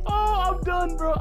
Oh, I'm done, bro.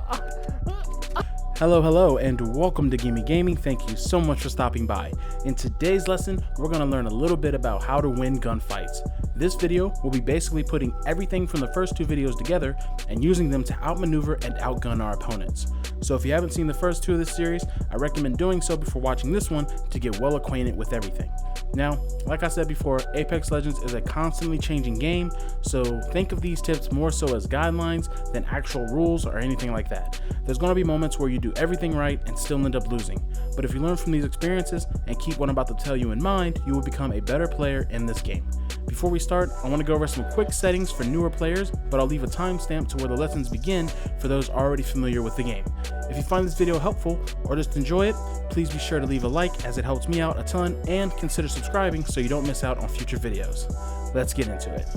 Hello, and welcome to Gimme Gaming. Thank you so much for stopping by. In today's lesson, we're going to learn a little bit about how to win gunfights. This video will be basically putting everything from the first two videos together and using them to outmaneuver and outgun our opponents. So if you haven't seen the first two of this series, I recommend doing so before watching this one to get well acquainted with everything. Now, like I said before, Apex Legends is a constantly changing game, so think of these tips more so as guidelines than actual rules or anything like that. There's going to be moments where you do everything right and still end up losing, but if you learn from these experiences and keep what I'm about to tell you in mind, you will become a better player in this game. Before we start, I want to go over some quick settings for newer players, but I'll leave a timestamp to where the lessons begin for those already familiar with the game. If you find this video helpful or just enjoy it, please be sure to leave a like as it helps me out a ton, and consider subscribing so you don't miss out on future videos. Let's get into it.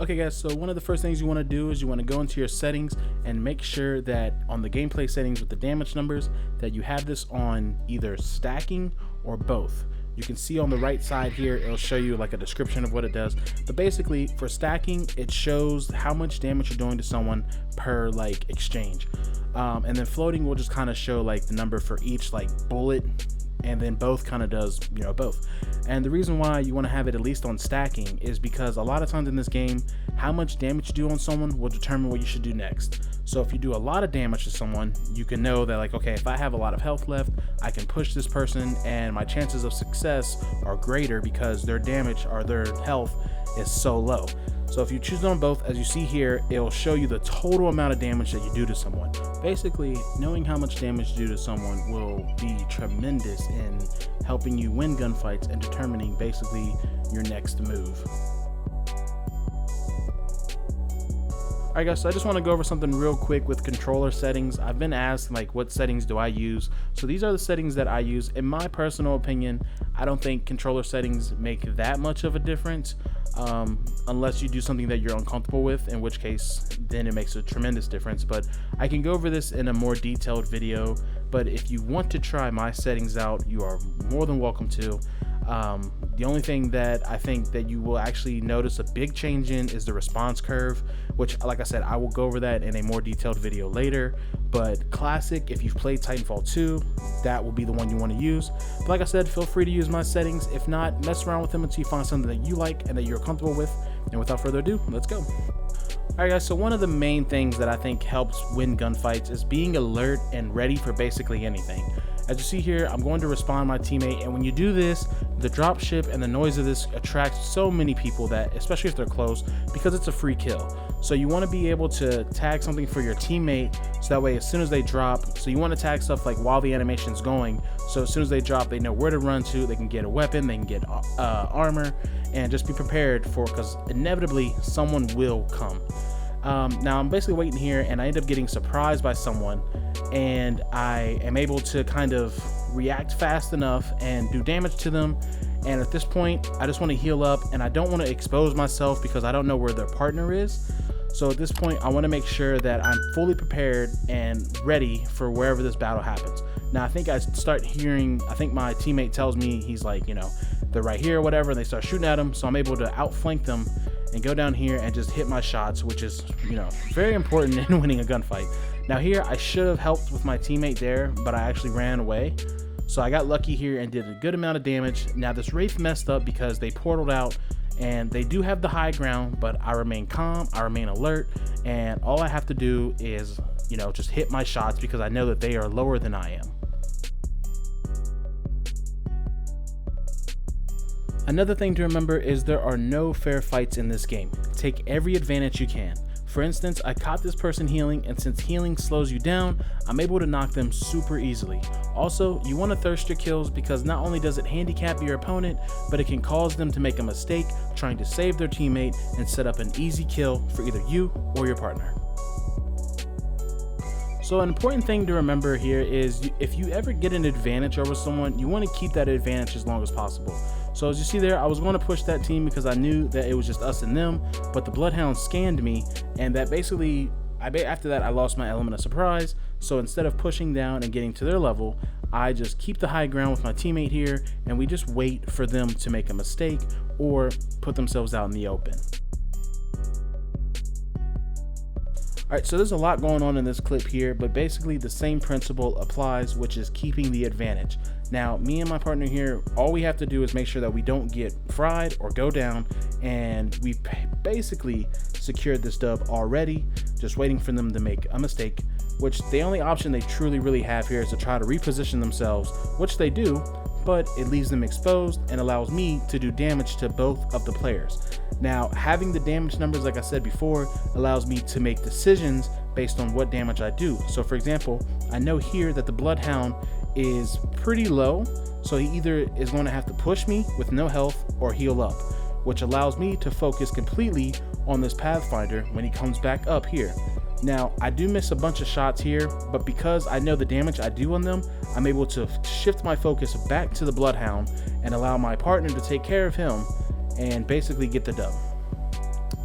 Okay guys, so one of the first things you want to do is you want to go into your settings and make sure that on the gameplay settings with the damage numbers that you have this on either stacking or both. You can see on the right side here, it'll show you like a description of what it does, but basically for stacking, it shows how much damage you're doing to someone per like exchange, and then floating will just kind of show like the number for each like bullet, and then both kind of does, you know, both. And the reason why you want to have it at least on stacking is because a lot of times in this game, how much damage you do on someone will determine what you should do next. So if you do a lot of damage to someone, you can know that like, okay, if I have a lot of health left, I can push this person and my chances of success are greater because their damage or their health is so low. So if you choose on both, as you see here, it'll show you the total amount of damage that you do to someone. Basically, knowing how much damage you do to someone will be tremendous in helping you win gunfights and determining basically your next move. Alright guys, so I just want to go over something real quick with controller settings. I've been asked like what settings do I use, so these are the settings that I use. In my personal opinion, I don't think controller settings make that much of a difference, unless you do something that you're uncomfortable with, in which case then it makes a tremendous difference. But I can go over this in a more detailed video, but if you want to try my settings out, you are more than welcome to. The only thing that I think that you will actually notice a big change in is the response curve, which like I said, I will go over that in a more detailed video later. But classic, if you've played Titanfall 2, that will be the one you want to use. But like I said, feel free to use my settings. If not, mess around with them until you find something that you like and that you're comfortable with. And without further ado, let's go. Alright guys, so one of the main things that I think helps win gunfights is being alert and ready for basically anything. As you see here, I'm going to respawn my teammate, and when you do this, the drop ship and the noise of this attracts so many people that, especially if they're close, because it's a free kill. So you want to be able to tag something for your teammate, so that way as soon as they drop, so you want to tag stuff like while the animation's going, so as soon as they drop, they know where to run to, they can get a weapon, they can get armor, and just be prepared for, because inevitably someone will come. Now I'm basically waiting here, and I end up getting surprised by someone, and I am able to kind of react fast enough and do damage to them. And at this point, I just want to heal up, and I don't want to expose myself because I don't know where their partner is. So at this point, I want to make sure that I'm fully prepared and ready for wherever this battle happens. Now I think I start hearing, I think my teammate tells me, he's like, you know, they're right here or whatever, and they start shooting at them, so I'm able to outflank them and go down here and just hit my shots, which is, you know, very important in winning a gunfight. Now here, I should have helped with my teammate there, but I actually ran away. So I got lucky here and did a good amount of damage. Now this Wraith messed up because they portaled out, and they do have the high ground, but I remain calm, I remain alert, and all I have to do is, you know, just hit my shots because I know that they are lower than I am. Another thing to remember is there are no fair fights in this game. Take every advantage you can. For instance, I caught this person healing, and since healing slows you down, I'm able to knock them super easily. Also, you want to thirst your kills because not only does it handicap your opponent, but it can cause them to make a mistake trying to save their teammate and set up an easy kill for either you or your partner. So an important thing to remember here is if you ever get an advantage over someone, you want to keep that advantage as long as possible. So as you see there, I was going to push that team because I knew that it was just us and them, but the Bloodhound scanned me, and that basically, after that I lost my element of surprise. So instead of pushing down and getting to their level, I just keep the high ground with my teammate here, and we just wait for them to make a mistake or put themselves out in the open. Alright, so there's a lot going on in this clip here, but basically the same principle applies, which is keeping the advantage. Now, me and my partner here, all we have to do is make sure that we don't get fried or go down, and we've basically secured this dub already, just waiting for them to make a mistake, which the only option they truly really have here is to try to reposition themselves, which they do, but it leaves them exposed and allows me to do damage to both of the players. Now, having the damage numbers, like I said before, allows me to make decisions based on what damage I do. So for example, I know here that the Bloodhound is pretty low, so he either is going to have to push me with no health or heal up, which allows me to focus completely on this Pathfinder when he comes back up here. Now, I do miss a bunch of shots here, but because I know the damage I do on them, I'm able to shift my focus back to the Bloodhound and allow my partner to take care of him and basically get the dub.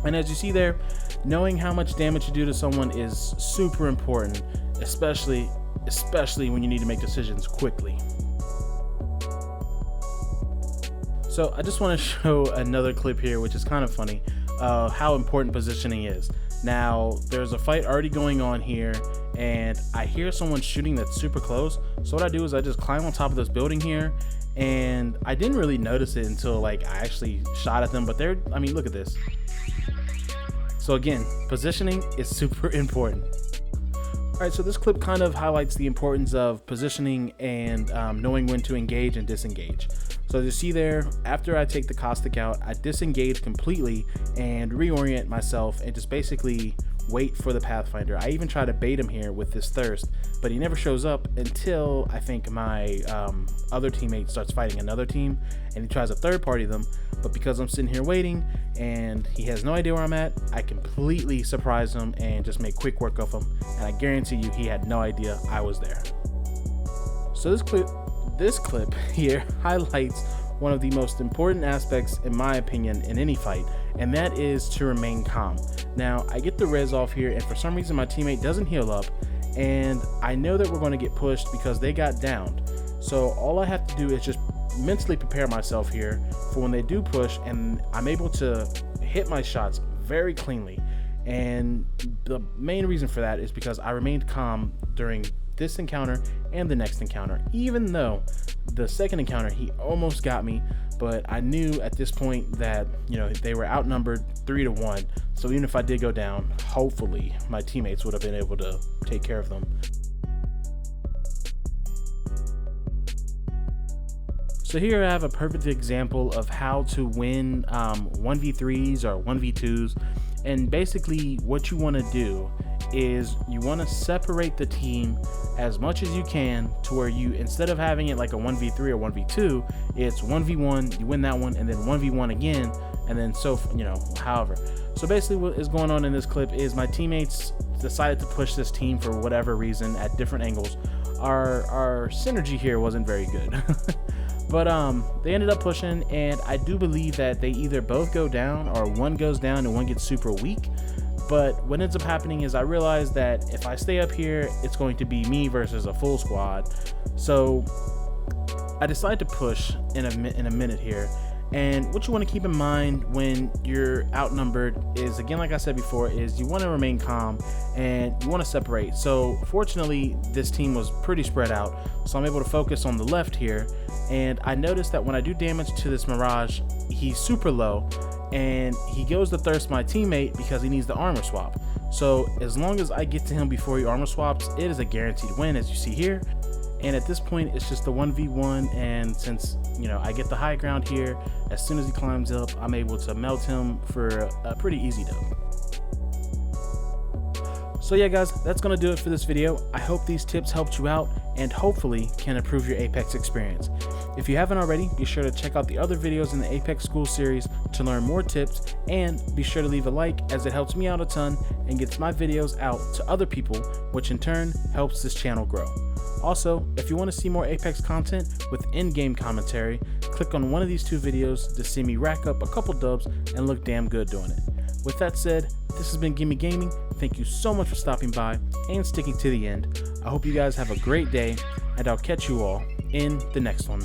And as you see there, knowing how much damage you do to someone is super important, especially when you need to make decisions quickly. So I just want to show another clip here, which is kind of funny, how important positioning is. Now, there's a fight already going on here, and I hear someone shooting that's super close. So what I do is I just climb on top of this building here, and I didn't really notice it until like I actually shot at them, but I mean, look at this. So again, positioning is super important. Alright, so this clip kind of highlights the importance of positioning and knowing when to engage and disengage. So as you see there, after I take the caustic out, I disengage completely and reorient myself and just basically wait for the Pathfinder. I even try to bait him here with this thirst, but he never shows up until I think my other teammate starts fighting another team and he tries to third party them. But because I'm sitting here waiting and he has no idea where I'm at, I completely surprise him and just make quick work of him, and I guarantee you he had no idea I was there. So this clip here highlights one of the most important aspects, in my opinion, in any fight, and that is to remain calm. Now, I get the res off here, and for some reason my teammate doesn't heal up, and I know that we're going to get pushed because they got downed. So all I have to do is just mentally prepare myself here for when they do push, and I'm able to hit my shots very cleanly. And the main reason for that is because I remained calm during this encounter and the next encounter, even though the second encounter he almost got me, but I knew at this point that, you know, they were outnumbered 3-1, so even if I did go down, hopefully my teammates would have been able to take care of them. So here I have a perfect example of how to win 1v3s or 1v2s, and basically what you want to do is you want to separate the team as much as you can to where you, instead of having it like a 1v3 or 1v2, it's 1v1, you win that one, and then 1v1 again, and then so, you know, however. So basically what is going on in this clip is my teammates decided to push this team for whatever reason at different angles. Our synergy here wasn't very good. But they ended up pushing, and I do believe that they either both go down or one goes down and one gets super weak. But what ends up happening is I realized that if I stay up here, it's going to be me versus a full squad. So I decided to push in a minute here. And what you want to keep in mind when you're outnumbered is, again, like I said before, is you want to remain calm and you want to separate. So fortunately, this team was pretty spread out, so I'm able to focus on the left here. And I noticed that when I do damage to this Mirage, he's super low, and he goes to thirst my teammate because he needs the armor swap. So as long as I get to him before he armor swaps, it is a guaranteed win, as you see here. And at this point, it's just a 1v1, and since, you know, I get the high ground here, as soon as he climbs up, I'm able to melt him for a pretty easy dub. So yeah guys, that's gonna do it for this video. I hope these tips helped you out and hopefully can improve your Apex experience. If you haven't already, be sure to check out the other videos in the Apex School series to learn more tips, and be sure to leave a like as it helps me out a ton and gets my videos out to other people, which in turn helps this channel grow. Also, if you want to see more Apex content with in-game commentary, click on one of these two videos to see me rack up a couple dubs and look damn good doing it. With that said, this has been Gimme Gaming. Thank you so much for stopping by and sticking to the end. I hope you guys have a great day, and I'll catch you all in the next one.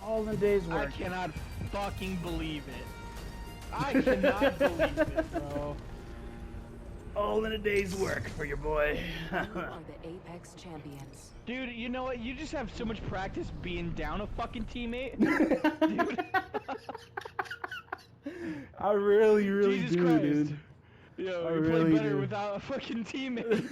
All in a day's work. I cannot fucking believe it. I cannot believe it, bro. All in a day's work for your boy. You are the Apex champions. Dude, you know what? You just have so much practice being down a fucking teammate. Dude. I really Jesus do, Christ. dude. Yo, I you really play better do. without a fucking teammate.